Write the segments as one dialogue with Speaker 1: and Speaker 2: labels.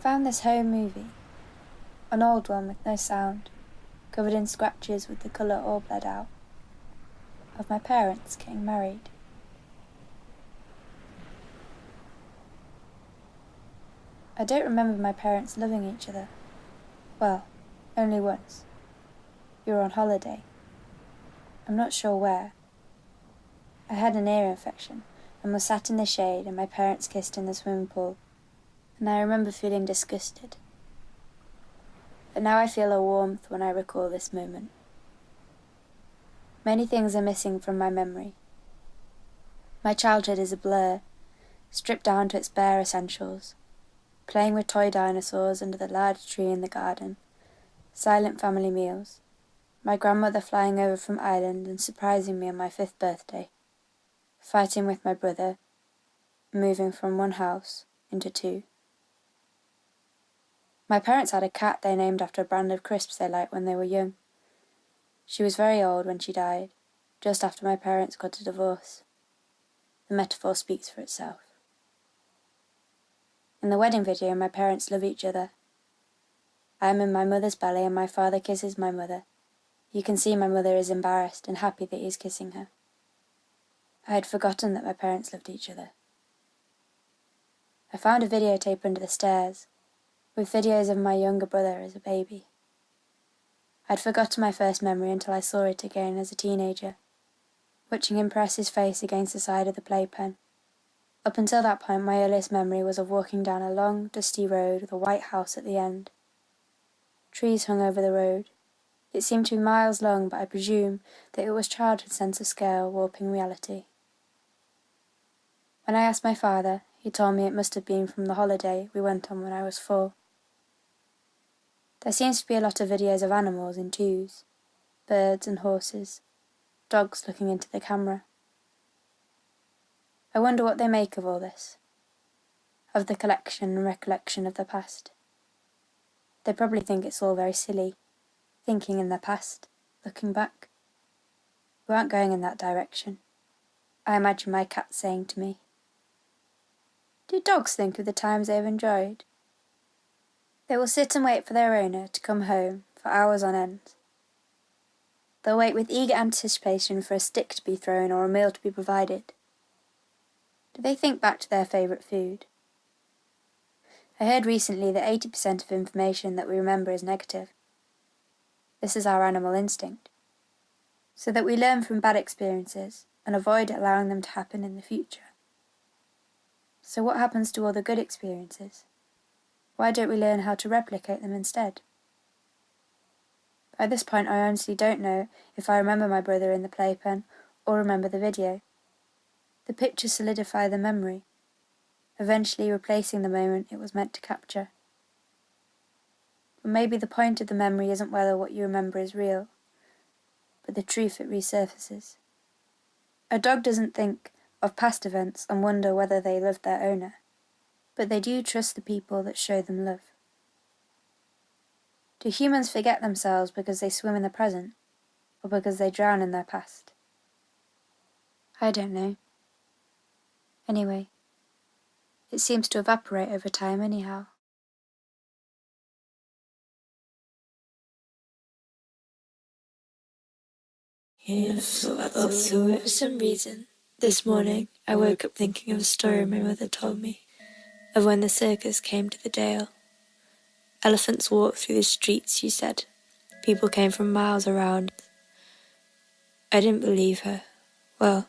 Speaker 1: found this home movie, an old one with no sound, covered in scratches with the colour all bled out, of my parents getting married. I don't remember my parents loving each other. Well, only once. We were on holiday. I'm not sure where. I had an ear infection and was sat in the shade, and my parents kissed in the swimming pool, and I remember feeling disgusted. But now I feel a warmth when I recall this moment. Many things are missing from my memory. My childhood is a blur, stripped down to its bare essentials. Playing with toy dinosaurs under the large tree in the garden, silent family meals, my grandmother flying over from Ireland and surprising me on my 5th birthday, fighting with my brother, moving from one house into 2. My parents had a cat they named after a brand of crisps they liked when they were young. She was very old when she died, just after my parents got a divorce. The metaphor speaks for itself. In the wedding video, my parents love each other. I am in my mother's belly and my father kisses my mother. You can see my mother is embarrassed and happy that he is kissing her. I had forgotten that my parents loved each other. I found a videotape under the stairs, with videos of my younger brother as a baby. I'd forgotten my first memory until I saw it again as a teenager, watching him press his face against the side of the playpen. Up until that point, my earliest memory was of walking down a long, dusty road with a white house at the end. Trees hung over the road. It seemed to be miles long, but I presume that it was childhood's sense of scale warping reality. When I asked my father, he told me it must have been from the holiday we went on when I was 4. There seems to be a lot of videos of animals in 2s, birds and horses, dogs looking into the camera. I wonder what they make of all this, of the collection and recollection of the past. They probably think it's all very silly, thinking in the past, looking back. We aren't going in that direction. I imagine my cat saying to me, "Do dogs think of the times they've enjoyed?" They will sit and wait for their owner to come home for hours on end. They'll wait with eager anticipation for a stick to be thrown or a meal to be provided. Do they think back to their favourite food? I heard recently that 80% of information that we remember is negative. This is our animal instinct, so that we learn from bad experiences and avoid allowing them to happen in the future. So what happens to all the good experiences? Why don't we learn how to replicate them instead? By this point, I honestly don't know if I remember my brother in the playpen or remember the video. The pictures solidify the memory, eventually replacing the moment it was meant to capture. But maybe the point of the memory isn't whether what you remember is real, but the truth it resurfaces. A dog doesn't think of past events and wonder whether they loved their owner, but they do trust the people that show them love. Do humans forget themselves because they swim in the present, or because they drown in their past? I don't know. Anyway, it seems to evaporate over time anyhow.
Speaker 2: So for some reason, this morning I woke up thinking of a story my mother told me, of when the circus came to the Dale. Elephants walked through the streets, she said. People came from miles around. I didn't believe her. Well,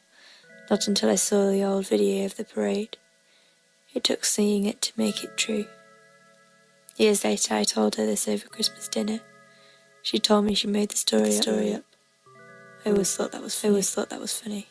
Speaker 2: not until I saw the old video of the parade. It took seeing it to make it true. Years later, I told her this over Christmas dinner. She told me she made the story up. I always thought that was funny.